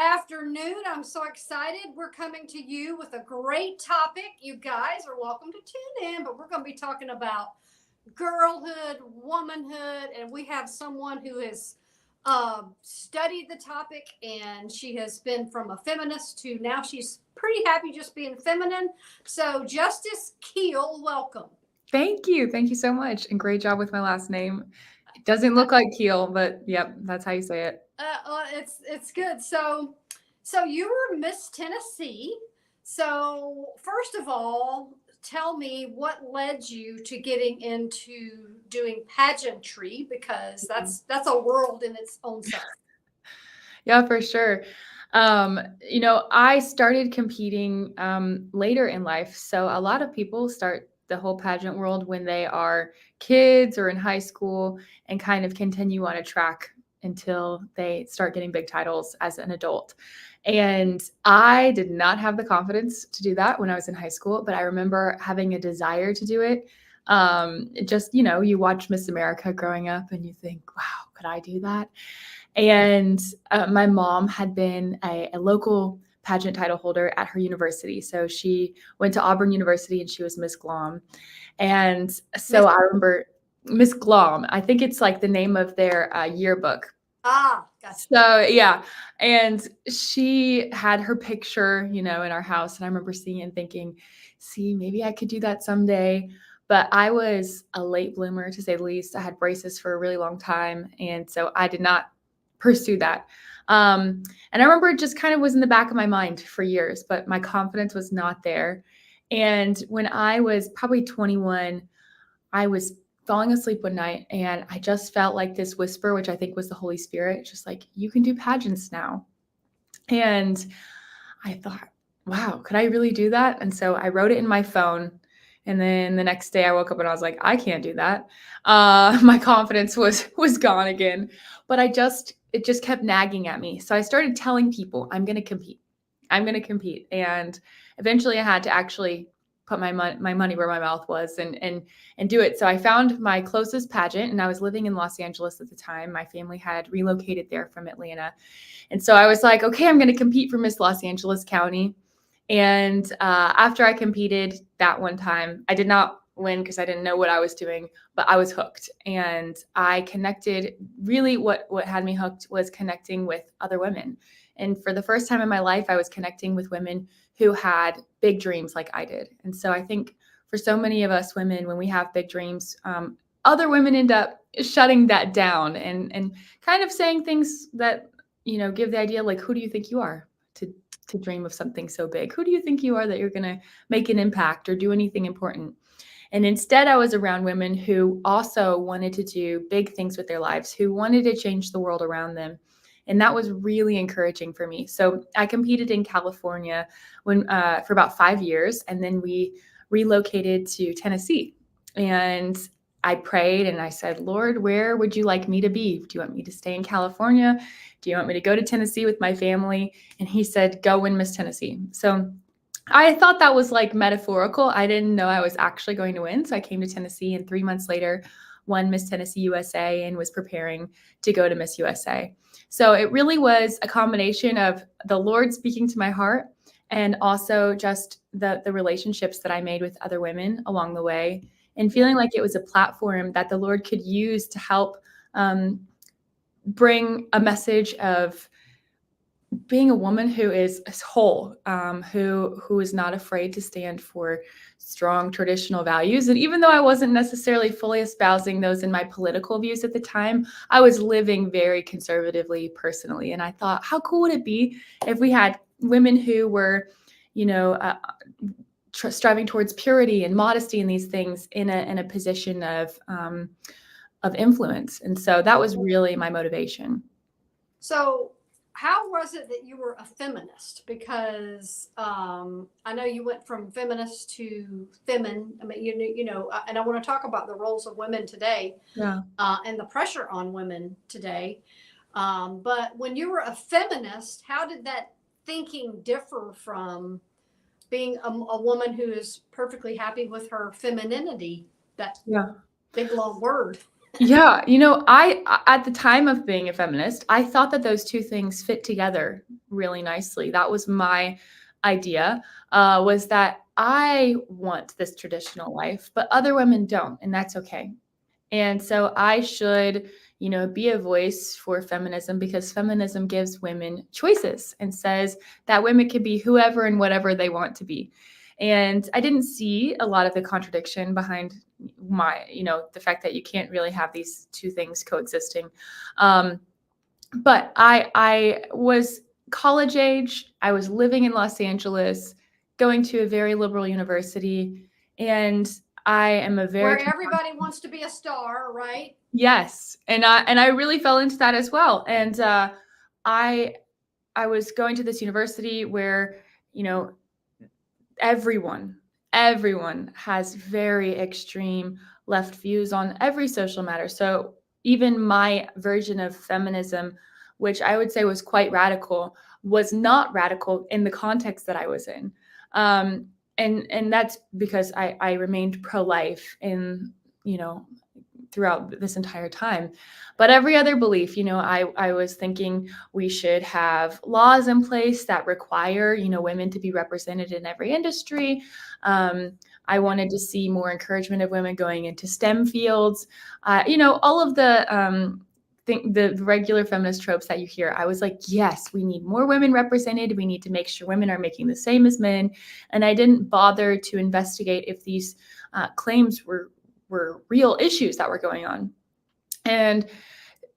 afternoon. I'm so excited. We're coming to you with a great topic. You guys are welcome to tune in, but we're going to be talking about girlhood, womanhood, and we have someone who has studied the topic, and she has been from a feminist to now she's pretty happy just being feminine. So, Justice Kuehl, welcome. Thank you. Thank you so much. And great job with my last name. It doesn't look like Keel, but yep, that's how you say it. It's good. So you were Miss Tennessee. So first of all, tell me what led you to getting into doing pageantry, because that's a world in its own self. Yeah, for sure. I started competing later in life. So a lot of people start the whole pageant world when they are kids or in high school and kind of continue on a track until they start getting big titles as an adult. And I did not have the confidence to do that when I was in high school, but I remember having a desire to do it. You watch Miss America growing up and you think, wow, could I do that? And my mom had been a local pageant title holder at her university. So she went to Auburn University and she was Miss Glom. And so I remember Miss Glom, I think it's like the name of their yearbook. Gotcha. So yeah. And she had her picture, in our house. And I remember seeing it and thinking, see, maybe I could do that someday. But I was a late bloomer, to say the least. I had braces for a really long time. And so I did not pursue that. And I remember it just kind of was in the back of my mind for years, but my confidence was not there. And when I was probably 21, I was falling asleep one night and I just felt like this whisper, which I think was the Holy Spirit, just like, you can do pageants now. And I thought, wow, could I really do that? And so I wrote it in my phone. And then the next day I woke up and I was like, I can't do that. My confidence was gone again, but it just kept nagging at me. So I started telling people, I'm going to compete. I'm going to compete. And eventually I had to actually put my money where my mouth was and do it. So I found my closest pageant, and I was living in Los Angeles at the time. My family had relocated there from Atlanta. And so I was like, okay, I'm going to compete for Miss Los Angeles County. And after I competed that one time, I did not win because I didn't know what I was doing, but I was hooked. And I connected. Really what had me hooked was connecting with other women. And for the first time in my life, I was connecting with women who had big dreams like I did. And so I think for so many of us women, when we have big dreams, other women end up shutting that down and kind of saying things that, give the idea like, who do you think you are to dream of something so big? Who do you think you are that you're going to make an impact or do anything important? And instead, I was around women who also wanted to do big things with their lives, who wanted to change the world around them. And that was really encouraging for me. So I competed in California for about 5 years, and then we relocated to Tennessee. And I prayed and I said, Lord, where would you like me to be? Do you want me to stay in California? Do you want me to go to Tennessee with my family? And he said, go win Miss Tennessee. So I thought that was like metaphorical. I didn't know I was actually going to win. So I came to Tennessee, and 3 months later, won Miss Tennessee USA and was preparing to go to Miss USA. So it really was a combination of the Lord speaking to my heart and also just the relationships that I made with other women along the way, and feeling like it was a platform that the Lord could use to help bring a message of being a woman who is whole, who is not afraid to stand for strong traditional values. And even though I wasn't necessarily fully espousing those in my political views at the time, I was living very conservatively personally. And I thought, how cool would it be if we had women who were, striving towards purity and modesty and these things in a position of influence. And so that was really my motivation. So how was it that you were a feminist? Because I know you went from feminist to femin. I mean, and I want to talk about the roles of women today, and the pressure on women today. But when you were a feminist, how did that thinking differ from being a woman who is perfectly happy with her femininity? That big long word. Yeah, I at the time of being a feminist, I thought that those two things fit together really nicely. That was my idea, was that I want this traditional life, but other women don't, and that's okay. And so I should, be a voice for feminism because feminism gives women choices and says that women can be whoever and whatever they want to be. And I didn't see a lot of the contradiction behind the fact that you can't really have these two things coexisting. But I was college age. I was living in Los Angeles, going to a very liberal university, and I am a very Where everybody wants to be a star, right? yes, and I really fell into that as well. And I I was going to this university where you know everyone has very extreme left views on every social matter. So even my version of feminism, which I would say was quite radical, was not radical in the context that I was in. And that's because I remained pro-life in, you know, throughout this entire time. But every other belief, I was thinking we should have laws in place that require, women to be represented in every industry. I wanted to see more encouragement of women going into STEM fields. All of the regular feminist tropes that you hear. I was like, yes, we need more women represented. We need to make sure women are making the same as men. And I didn't bother to investigate if these claims were real issues that were going on. And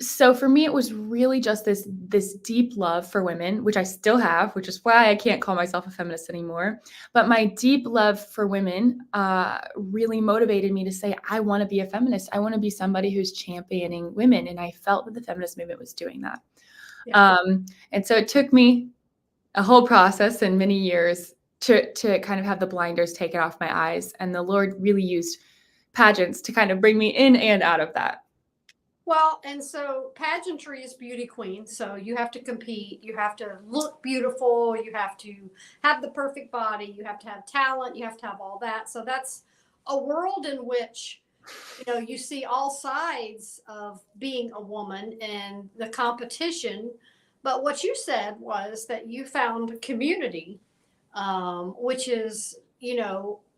so for me, it was really just this deep love for women, which I still have, which is why I can't call myself a feminist anymore. But my deep love for women really motivated me to say, I want to be a feminist. I want to be somebody who's championing women. And I felt that the feminist movement was doing that. Yeah. And so it took me a whole process and many years to kind of have the blinders taken off my eyes. And the Lord really used pageants to kind of bring me in and out of that. Well, and so pageantry is beauty queen. So you have to compete. You have to look beautiful. You have to have the perfect body. You have to have talent. You have to have all that. So that's a world in which, you see all sides of being a woman and the competition. But what you said was that you found community, which is,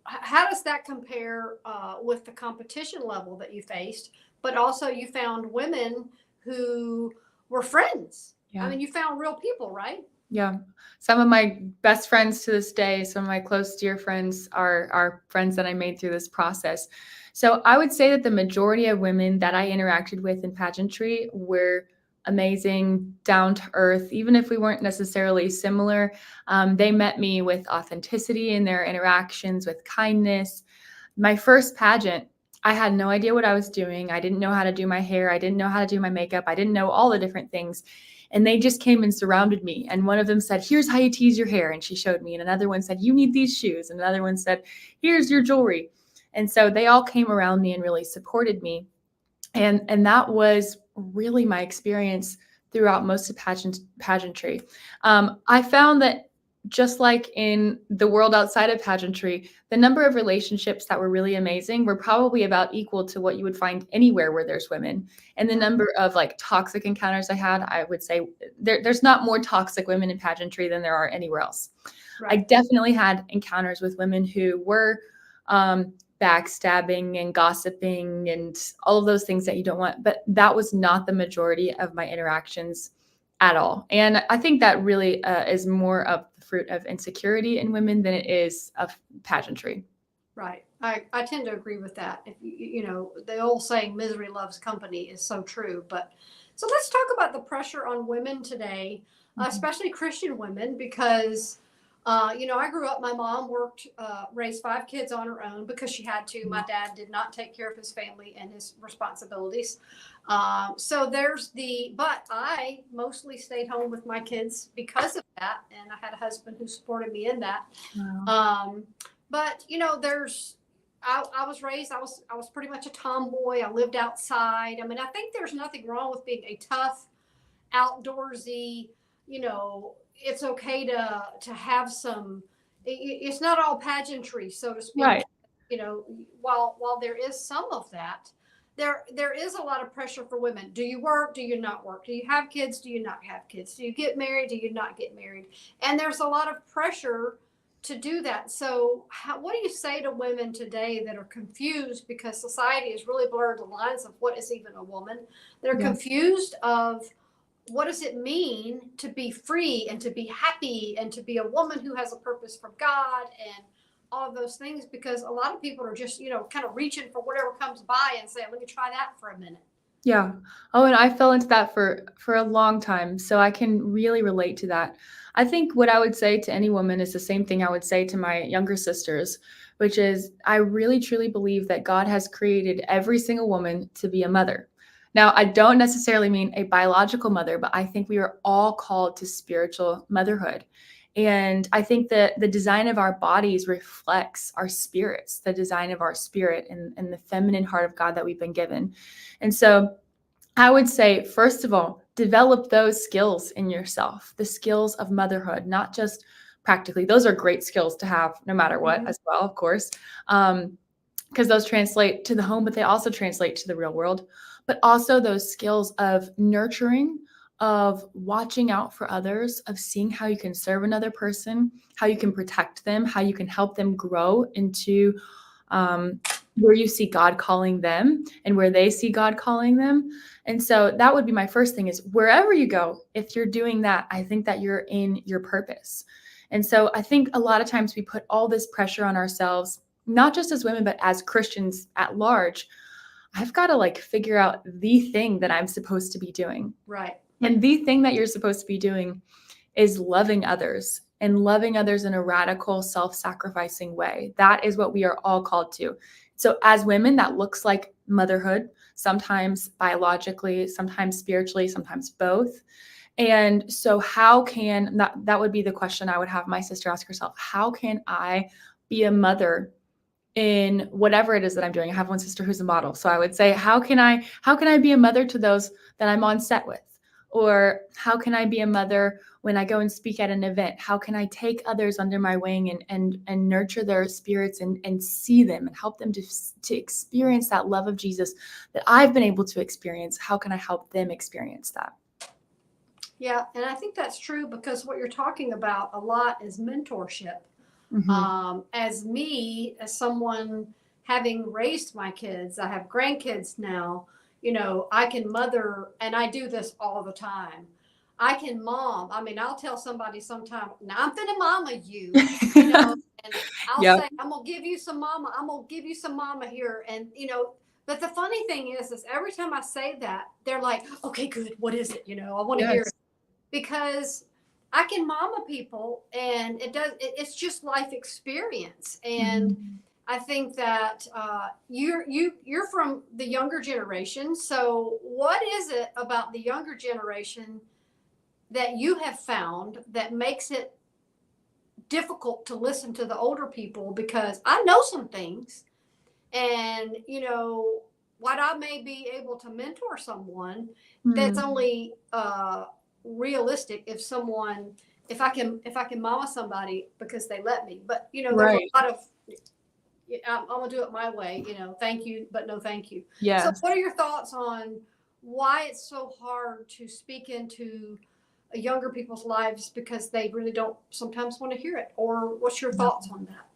how does that compare with the competition level that you faced? But also, you found women who were friends. Yeah. I mean, you found real people, right? Yeah. Some of my best friends to this day, some of my close, dear friends are friends that I made through this process. So I would say that the majority of women that I interacted with in pageantry were amazing, down to earth. Even if we weren't necessarily similar, they met me with authenticity in their interactions, with kindness. My first pageant, I had no idea what I was doing. I didn't know how to do my hair. I didn't know how to do my makeup. I didn't know all the different things. And they just came and surrounded me. And one of them said, here's how you tease your hair. And she showed me. And another one said, you need these shoes. And another one said, here's your jewelry. And so they all came around me and really supported me. And that was really my experience throughout most of pageantry. I found that just like in the world outside of pageantry, the number of relationships that were really amazing were probably about equal to what you would find anywhere where there's women. And the number of like toxic encounters I had, I would say there's not more toxic women in pageantry than there are anywhere else. Right. I definitely had encounters with women who were backstabbing and gossiping and all of those things that you don't want. But that was not the majority of my interactions at all. And I think that really is more of the fruit of insecurity in women than it is of pageantry. Right. I tend to agree with that. If the old saying, misery loves company is so true. But so let's talk about the pressure on women today, especially Christian women, because I grew up, my mom raised 5 kids on her own because she had to. My dad did not take care of his family and his responsibilities. But I mostly stayed home with my kids because of that. And I had a husband who supported me in that. Wow. But I was raised, I was pretty much a tomboy. I lived outside. I mean, I think there's nothing wrong with being a tough, outdoorsy, it's okay to have some, it's not all pageantry, so to speak. Right. While there is some of that, there is a lot of pressure for women. Do you work? Do you not work? Do you have kids? Do you not have kids? Do you get married? Do you not get married? And there's a lot of pressure to do that. So what do you say to women today that are confused because society has really blurred the lines of what is even a woman? They're Yeah. confused of what does it mean to be free and to be happy and to be a woman who has a purpose from God and all of those things, because a lot of people are just, kind of reaching for whatever comes by and saying, let me try that for a minute. Yeah. Oh, and I fell into that for a long time, so I can really relate to that. I think what I would say to any woman is the same thing I would say to my younger sisters, which is I really truly believe that God has created every single woman to be a mother. Now, I don't necessarily mean a biological mother, but I think we are all called to spiritual motherhood. And I think that the design of our bodies reflects our spirits, the design of our spirit and the feminine heart of God that we've been given. And so I would say, first of all, develop those skills in yourself, the skills of motherhood, not just practically. Those are great skills to have no matter what, as well, of course, because those translate to the home, but they also translate to the real world. But also those skills of nurturing, of watching out for others, of seeing how you can serve another person, how you can protect them, how you can help them grow into where you see God calling them and where they see God calling them. And so that would be my first thing is wherever you go, if you're doing that, I think that you're in your purpose. And so I think a lot of times we put all this pressure on ourselves, not just as women, but as Christians at large. I've got to figure out the thing that I'm supposed to be doing. Right. And the thing that you're supposed to be doing is loving others and loving others in a radical, self-sacrificing way. That is what we are all called to. So as women, that looks like motherhood, sometimes biologically, sometimes spiritually, sometimes both. And so how can, that would be the question I would have my sister ask herself, how can I be a mother in whatever it is that I'm doing? I have one sister who's a model. So I would say, how can I be a mother to those that I'm on set with? Or how can I be a mother when I go and speak at an event? How can I take others under my wing and nurture their spirits and see them and help them to experience that love of Jesus that I've been able to experience? How can I help them experience that? Yeah, and I think that's true because what you're talking about a lot is mentorship. As someone having raised my kids, I have grandkids now, I can mother, and I do this all the time. I can mom. I mean, I'll tell somebody sometime, now I'm finna mama you, and I'll Yep. say, I'm gonna give you some mama. I'm gonna give you some mama here. And, but the funny thing is every time I say that, they're like, okay, good. What is it? I want to hear Yes. it because I can mama people, and it's just life experience. And I think that you're from the younger generation. So what is it about the younger generation that you have found that makes it difficult to listen to the older people? Because I know some things, and what I may be able to mentor someone, that's only realistic if I can mama somebody because they let me. But there's Right. a lot of, I'm gonna do it my way. Thank you, but no thank you. So Yes. what are your thoughts on why it's so hard to speak into younger people's lives because they really don't sometimes want to hear it? Or what's your thoughts on that?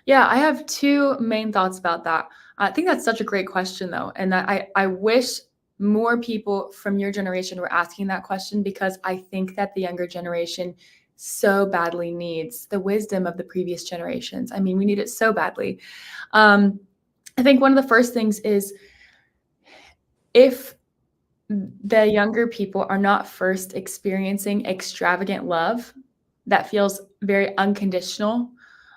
Yeah, I have two main thoughts about that. I think that's such a great question, though. And I wish more people from your generation were asking that question because I think that the younger generation so badly needs the wisdom of the previous generations. I mean, we need it so badly. I think one of the first things is if the younger people are not first experiencing extravagant love that feels very unconditional,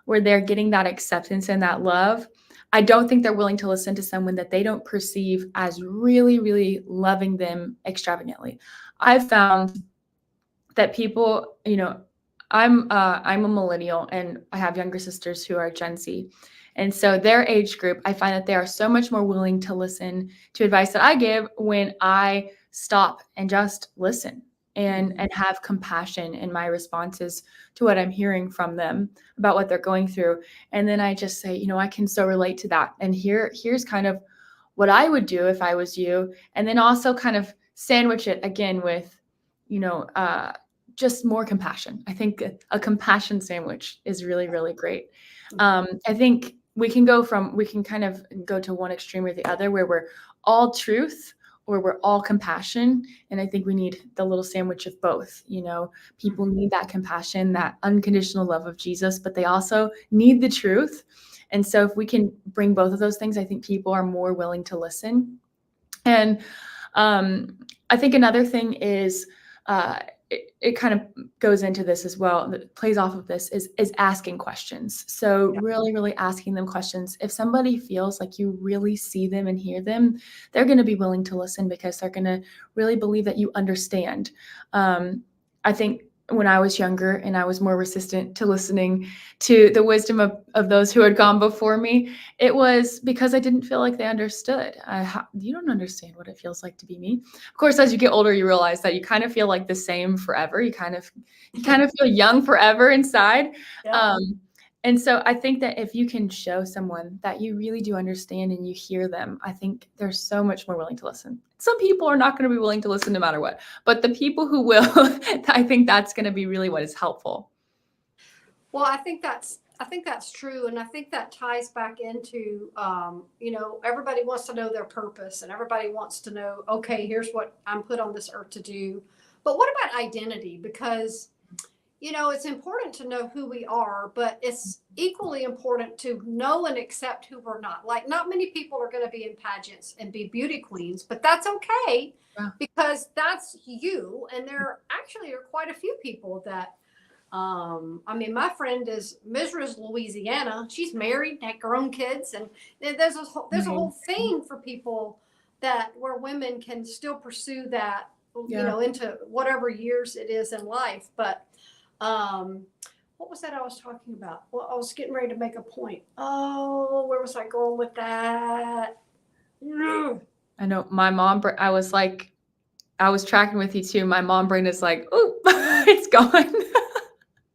where they're getting that acceptance and that love, I don't think they're willing to listen to someone that they don't perceive as really, really loving them extravagantly. I've found that people, I'm a millennial and I have younger sisters who are Gen Z. And so their age group, I find that they are so much more willing to listen to advice that I give when I stop and just listen and have compassion in my responses to what I'm hearing from them about what they're going through. And then I just say, I can so relate to that. And here's kind of what I would do if I was you, and then also kind of sandwich it again with, you know, just more compassion. I think a compassion sandwich is really, really great. I think we can kind of go to one extreme or the other, where we're all truth or we're all compassion. And I think we need the little sandwich of both. You know, people need that compassion, that unconditional love of Jesus, but they also need the truth. And so if we can bring both of those things, I think people are more willing to listen. And I think another thing is, it kind of goes into this as well, that plays off of this, is asking questions. So Yeah. really, really asking them questions. If somebody feels like you really see them and hear them, they're going to be willing to listen, because they're going to really believe that you understand. I think when I was younger and I was more resistant to listening to the wisdom of those who had gone before me, it was because I didn't feel like they understood. You don't understand what it feels like to be me. Of course, as you get older, you realize that you kind of feel like the same forever. You kind of feel young forever inside. Yeah. And so I think that if you can show someone that you really do understand and you hear them, I think they're so much more willing to listen. Some people are not going to be willing to listen no matter what, but the people who will, I think that's going to be really what is helpful. Well, I think that's true, and I think that ties back into, everybody wants to know their purpose, and everybody wants to know, okay, here's what I'm put on this earth to do. But what about identity? Because it's important to know who we are, but it's equally important to know and accept who we're not. Like, not many people are going to be in pageants and be beauty queens, but that's okay, Yeah. because that's you. And there actually are quite a few people that, my friend is Mrs. Louisiana. She's married, had her own kids, and there's a whole thing for people that where women can still pursue that, Yeah. into whatever years it is in life. But what was that I was talking about? Well, I was getting ready to make a point. Oh, where was I going with that? I know my mom, I was tracking with you too. My mom brain is like, oh, it's gone.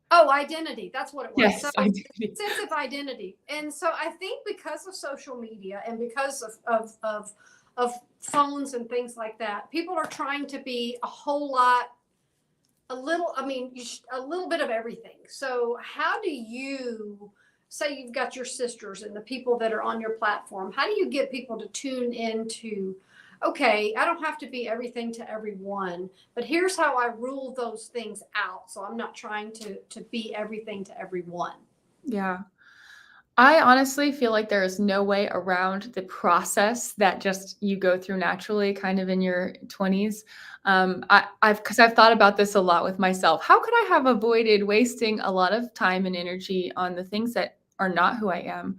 Oh, identity. That's what it was. Yes, So I do. sense of identity. And so I think because of social media and because of phones and things like that, people are trying to be a little bit of everything. So how do you say you've got your sisters and the people that are on your platform? How do you get people to tune into, okay, I don't have to be everything to everyone, but here's how I rule those things out. So I'm not trying to be everything to everyone. Yeah. I honestly feel like there is no way around the process that just you go through naturally kind of in your 20s. Because I've thought about this a lot with myself. How could I have avoided wasting a lot of time and energy on the things that are not who I am?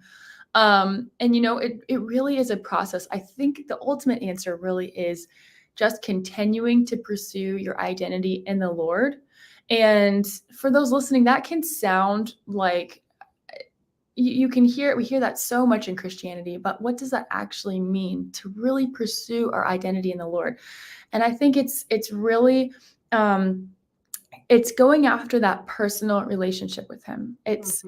And it really is a process. I think the ultimate answer really is just continuing to pursue your identity in the Lord. And for those listening, that can sound like, you can hear it. We hear that so much in Christianity, but what does that actually mean to really pursue our identity in the Lord? And I think it's really, it's going after that personal relationship with Him. It's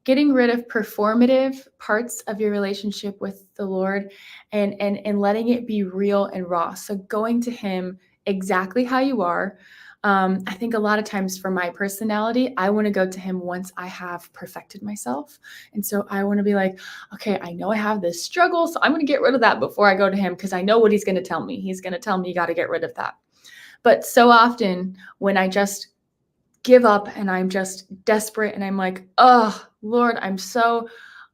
getting rid of performative parts of your relationship with the Lord, and letting it be real and raw. So going to Him exactly how you are. I think a lot of times for my personality, I want to go to Him once I have perfected myself. And so I want to be like, okay, I know I have this struggle, so I'm going to get rid of that before I go to Him, because I know what He's going to tell me. He's going to tell me you got to get rid of that. But so often when I just give up and I'm just desperate and I'm like, oh, Lord, I'm so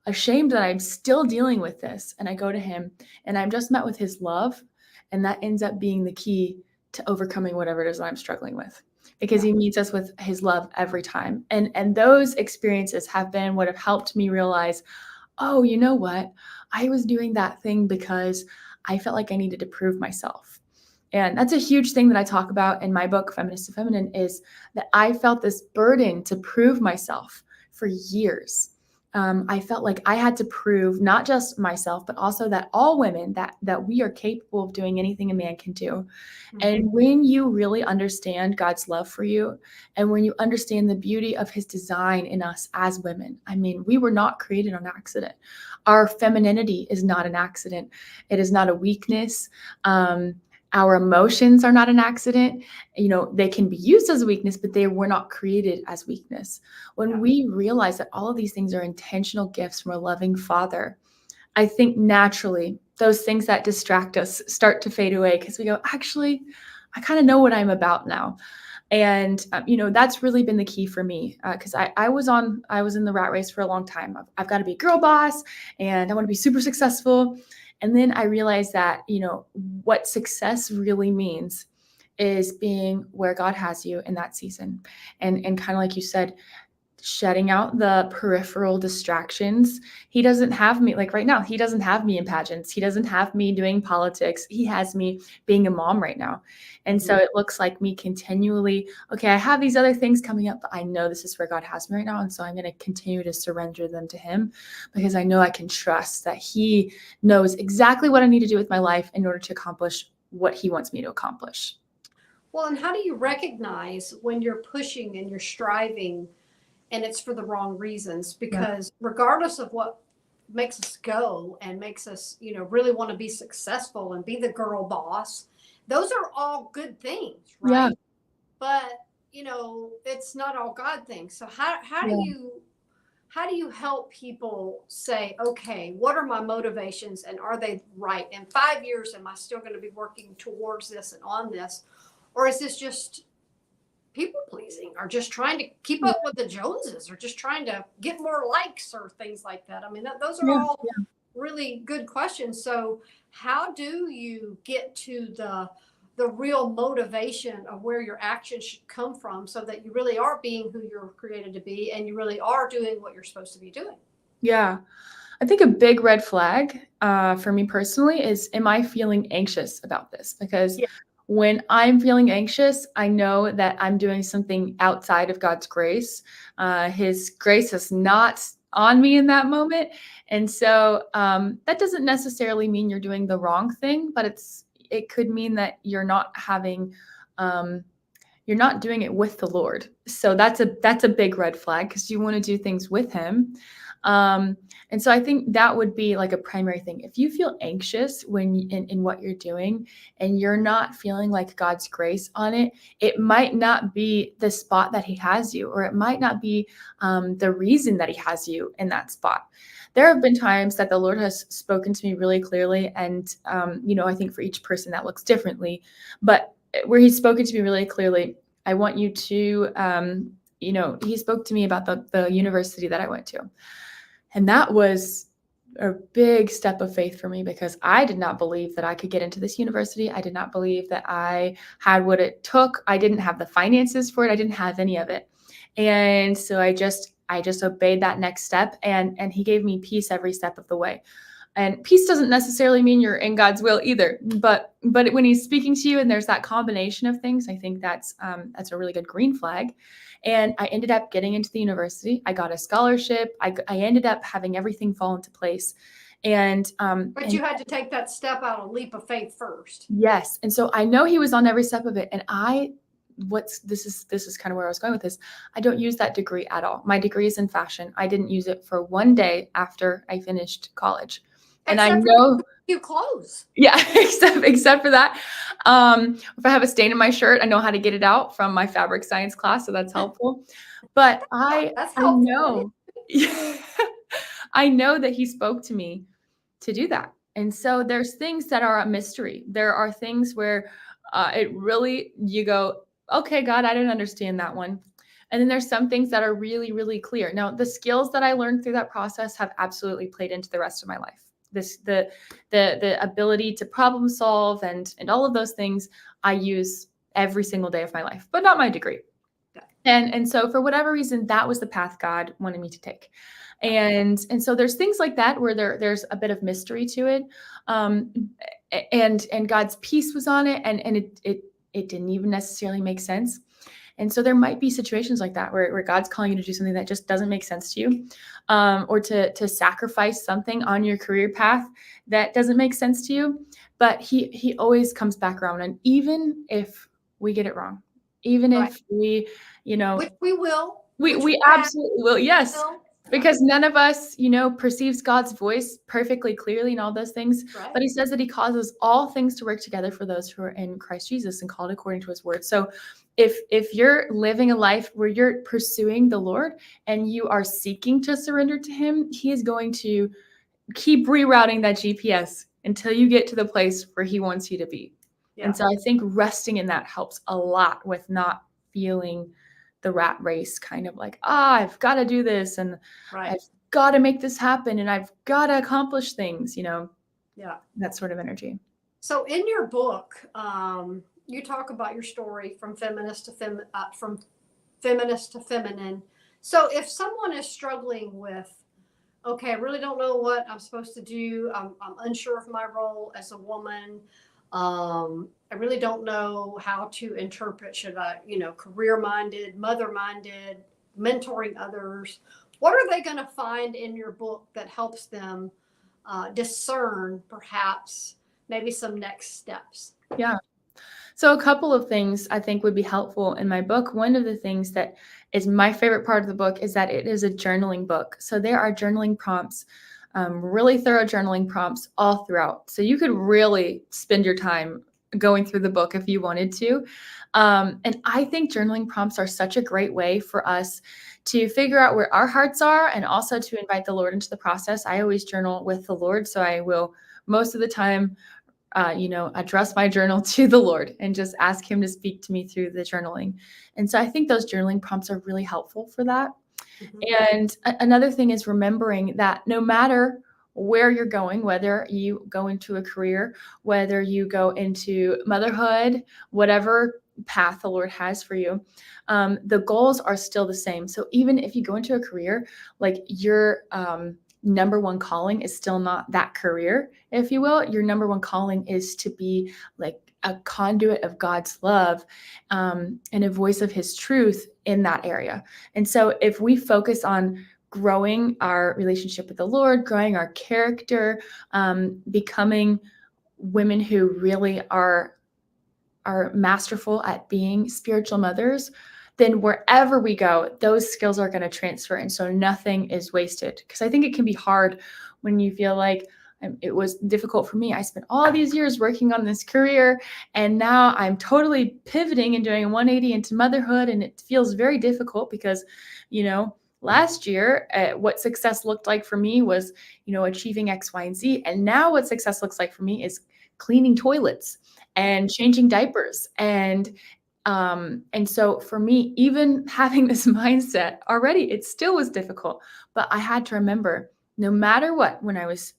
ashamed that I'm still dealing with this. And I go to Him and I'm just met with His love. And that ends up being the key to overcoming whatever it is that I'm struggling with, because He meets us with His love every time. And those experiences have been what have helped me realize, oh, you know what? I was doing that thing because I felt like I needed to prove myself. And that's a huge thing that I talk about in my book, Feminist to Feminine, is that I felt this burden to prove myself for years. I felt like I had to prove not just myself, but also that all women, that we are capable of doing anything a man can do. And when you really understand God's love for you, and when you understand the beauty of his design in us as women, I mean, we were not created on accident. Our femininity is not an accident. It is not a weakness. Our emotions are not an accident. They can be used as a weakness, but they were not created as weakness. When we realize that all of these things are intentional gifts from a loving Father, I think naturally those things that distract us start to fade away, because we go, actually, I kind of know what I'm about now. And that's really been the key for me, because I was in the rat race for a long time. I've got to be a girl boss, and I want to be super successful. And then I realized that what success really means is being where God has you in that season, and kind of like you said, shutting out the peripheral distractions. He doesn't have me, like right now, he doesn't have me in pageants. He doesn't have me doing politics. He has me being a mom right now. And so it looks like me continually, okay, I have these other things coming up, but I know this is where God has me right now. And so I'm going to continue to surrender them to him, because I know I can trust that he knows exactly what I need to do with my life in order to accomplish what he wants me to accomplish. Well, and how do you recognize when you're pushing and you're striving and it's for the wrong reasons? Because regardless of what makes us go and makes us, really want to be successful and be the girl boss, those are all good things, Yeah. right? But, it's not all God things. So how do you help people say, okay, what are my motivations and are they right? In 5 years, am I still going to be working towards this and on this? Or is this just people pleasing, or just trying to keep up with the Joneses, or just trying to get more likes or things like that? I mean, those are all really good questions. So how do you get to the real motivation of where your action should come from, so that you really are being who you're created to be and you really are doing what you're supposed to be doing? Yeah. I think a big red flag for me personally is, am I feeling anxious about this? Because when I'm feeling anxious, I know that I'm doing something outside of God's grace. His grace is not on me in that moment. And so that doesn't necessarily mean you're doing the wrong thing, but it could mean that you're not doing it with the Lord. So that's a big red flag, because you want to do things with him. And so I think that would be like a primary thing. If you feel anxious in what you're doing and you're not feeling like God's grace on it, it might not be the spot that he has you, or it might not be the reason that he has you in that spot. There have been times that the Lord has spoken to me really clearly, and I think for each person that looks differently, but where he's spoken to me really clearly, I want you to, he spoke to me about the university that I went to. And that was a big step of faith for me, because I did not believe that I could get into this university. I did not believe that I had what it took. I didn't have the finances for it. I didn't have any of it. And so I just obeyed that next step, and he gave me peace every step of the way. And peace doesn't necessarily mean you're in God's will either, but when he's speaking to you and there's that combination of things, I think that's a really good green flag. And I ended up getting into the university. I got a scholarship. I ended up having everything fall into place. But you had to take that step out, a leap of faith first. Yes. And so I know he was on every step of it. And this is kind of where I was going with this. I don't use that degree at all. My degree is in fashion. I didn't use it for one day after I finished college. And except I know you clothes. Yeah, except for that. If I have a stain in my shirt, I know how to get it out from my fabric science class, so that's helpful. But That's I helpful. know I know that he spoke to me to do that. And so there's things that are a mystery. There are things where you go, okay, God, I didn't understand that one. And then there's some things that are really, really clear. Now, the skills that I learned through that process have absolutely played into the rest of my life. The ability to problem solve and all of those things I use every single day of my life, but not my degree. And so for whatever reason, that was the path God wanted me to take. And so there's things like that where there's a bit of mystery to it. And God's peace was on it, and it didn't even necessarily make sense. And so there might be situations like that where God's calling you to do something that just doesn't make sense to you, or to sacrifice something on your career path that doesn't make sense to you. But he always comes back around. And even if we get it wrong, even Right. if we, Which we will. we absolutely will. Yes. Because none of us, perceives God's voice perfectly clearly and all those things. Right. But he says that he causes all things to work together for those who are in Christ Jesus and called according to his word. So if you're living a life where you're pursuing the Lord and you are seeking to surrender to him, he is going to keep rerouting that GPS until you get to the place where he wants you to be. Yeah. And so I think resting in that helps a lot with not feeling the rat race, kind of like, I've got to do this and Right. I've got to make this happen and I've got to accomplish things, Yeah. that sort of energy. So in your book, you talk about your story from feminist to feminine. So if someone is struggling with, okay, I really don't know what I'm supposed to do. I'm unsure of my role as a woman. I really don't know how to interpret, should I, career-minded, mother-minded, mentoring others. What are they going to find in your book that helps them discern perhaps maybe some next steps? Yeah. So a couple of things I think would be helpful in my book. One of the things that is my favorite part of the book is that it is a journaling book. So there are journaling prompts, really thorough journaling prompts all throughout. So you could really spend your time going through the book if you wanted to. And I think journaling prompts are such a great way for us to figure out where our hearts are and also to invite the Lord into the process. I always journal with the Lord. So I will most of the time address my journal to the Lord and just ask him to speak to me through the journaling. And so I think those journaling prompts are really helpful for that. Mm-hmm. And another thing is remembering that no matter where you're going, whether you go into a career, whether you go into motherhood, whatever path the Lord has for you, the goals are still the same. So even if you go into a career, like your number one calling is still not that career, if you will. Your number one calling is to be like a conduit of God's love, and a voice of his truth in that area. And so if we focus on growing our relationship with the Lord, growing our character, becoming women who really are masterful at being spiritual mothers, then wherever we go, those skills are going to transfer. And so nothing is wasted. Because I think it can be hard when you feel like it was difficult for me. I spent all these years working on this career, and now I'm totally pivoting and doing a 180 into motherhood. And it feels very difficult because, last year, what success looked like for me was, achieving X, Y, and Z. And now what success looks like for me is cleaning toilets and changing diapers. And so for me, even having this mindset already, it still was difficult, but I had to remember no matter what, when I was,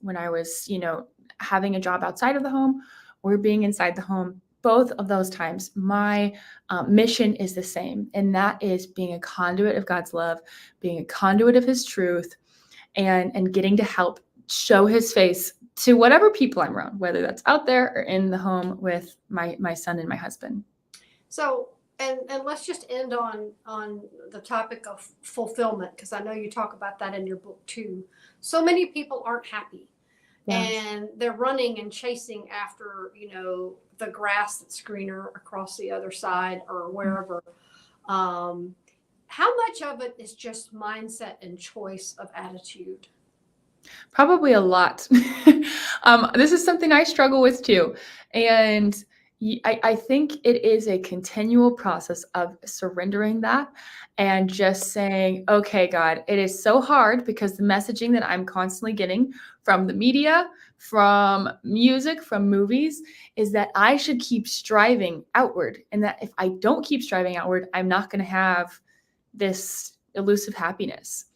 having a job outside of the home or being inside the home, both of those times, my mission is the same. And that is being a conduit of God's love, being a conduit of his truth, and getting to help show his face to whatever people I'm around, whether that's out there or in the home with my son and my husband. So, and let's just end on the topic of fulfillment, because I know you talk about that in your book too. So many people aren't happy, and they're running and chasing after, the grass that's greener across the other side or wherever. How much of it is just mindset and choice of attitude? Probably a lot. This is something I struggle with too. And I think it is a continual process of surrendering that and just saying, okay, God, it is so hard because the messaging that I'm constantly getting from the media, from music, from movies, is that I should keep striving outward. And that if I don't keep striving outward, I'm not going to have this elusive happiness.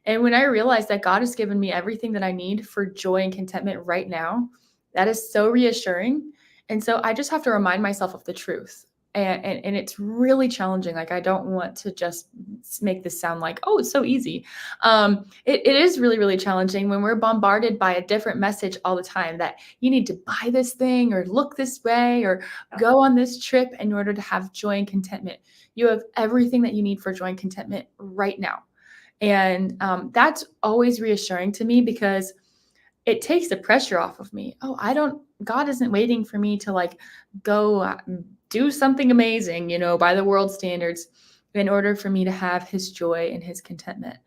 And when I realized that God has given me everything that I need for joy and contentment right now, that is so reassuring. And so I just have to remind myself of the truth. And it's really challenging. Like, I don't want to just make this sound like, oh, it's so easy. It is really, really challenging when we're bombarded by a different message all the time that you need to buy this thing or look this way or go on this trip in order to have joy and contentment. You have everything that you need for joy and contentment right now. And that's always reassuring to me because it takes the pressure off of me. Oh, God isn't waiting for me to like go do something amazing, by the world standards in order for me to have his joy and his contentment.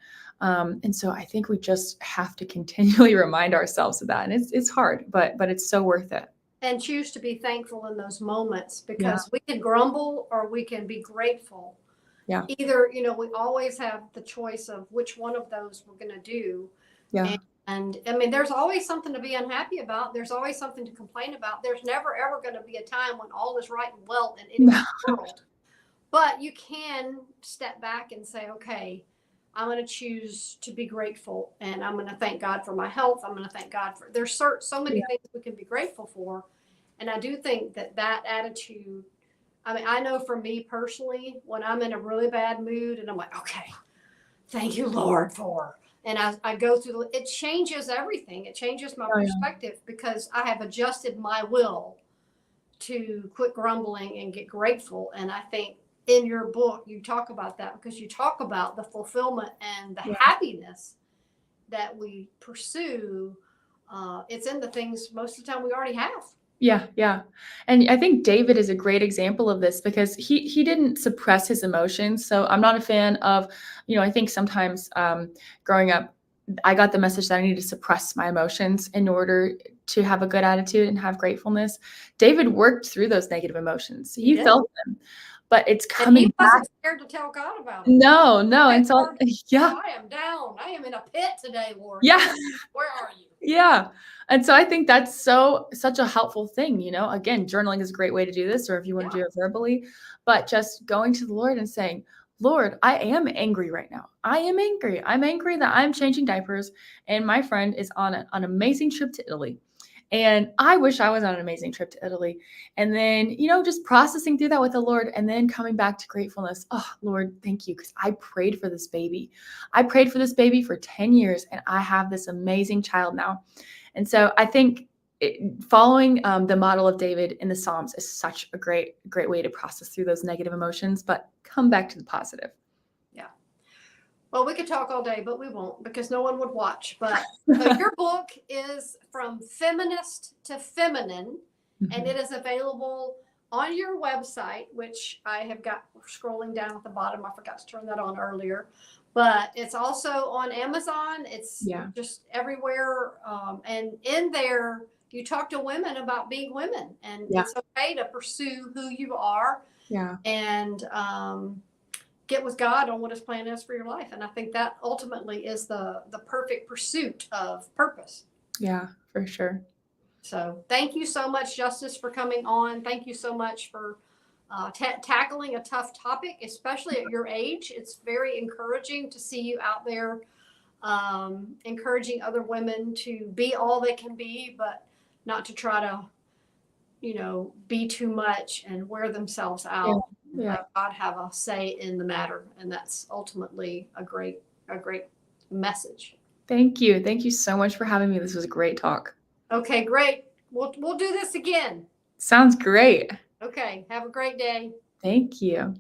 And so I think we just have to continually remind ourselves of that. And it's hard, but it's so worth it. And choose to be thankful in those moments, Yeah. because we can grumble or we can be grateful. Yeah. Either, we always have the choice of which one of those we're going to do. Yeah. And I mean, there's always something to be unhappy about. There's always something to complain about. There's never, ever going to be a time when all is right and well in any world. But you can step back and say, okay, I'm going to choose to be grateful, and I'm going to thank God for my health. I'm going to thank God for, there's so many things we can be grateful for. And I do think that attitude, I mean, I know for me personally, when I'm in a really bad mood and I'm like, okay, thank you, Lord, for, and I go through, it changes everything. It changes my perspective, because I have adjusted my will to quit grumbling and get grateful. And I think in your book, you talk about that, because you talk about the fulfillment and the happiness that we pursue. It's in the things most of the time we already have. Yeah, yeah. And I think David is a great example of this, because he didn't suppress his emotions. So I'm not a fan of, I think sometimes growing up, I got the message that I need to suppress my emotions in order to have a good attitude and have gratefulness. David worked through those negative emotions. He felt them, but it's coming and he back. wasn't scared to tell God about it. No. And so, Lord, yeah. I am down. I am in a pit today, Lord. Yeah. Where are you? Yeah. And so I think that's such a helpful thing, again, journaling is a great way to do this, or if you want to do it verbally, but just going to the Lord and saying, Lord, I am angry right now. I am angry. I'm angry that I'm changing diapers and my friend is on an amazing trip to Italy. And I wish I was on an amazing trip to Italy. And then, just processing through that with the Lord, and then coming back to gratefulness. Oh, Lord, thank you. Because I prayed for this baby. I prayed for this baby for 10 years, and I have this amazing child now. And so I think following the model of David in the Psalms is such a great way to process through those negative emotions, but come back to the positive. Yeah. Well, we could talk all day, but we won't, because no one would watch. But your book is From Feminist to Feminine, and it is available on your website, which I have got scrolling down at the bottom. I forgot to turn that on earlier. But it's also on Amazon. It's just everywhere. And in there, you talk to women about being women, and it's okay to pursue who you are. Yeah. And get with God on what his plan is for your life. And I think that ultimately is the perfect pursuit of purpose. Yeah, for sure. So thank you so much, Justice, for coming on. Thank you so much for tackling a tough topic, especially at your age. It's very encouraging to see you out there encouraging other women to be all they can be, but not to try to, be too much and wear themselves out. Yeah. Let God have a say in the matter. And that's ultimately a great message. Thank you. Thank you so much for having me. This was a great talk. Okay, great. We'll do this again. Sounds great. Okay. Have a great day. Thank you.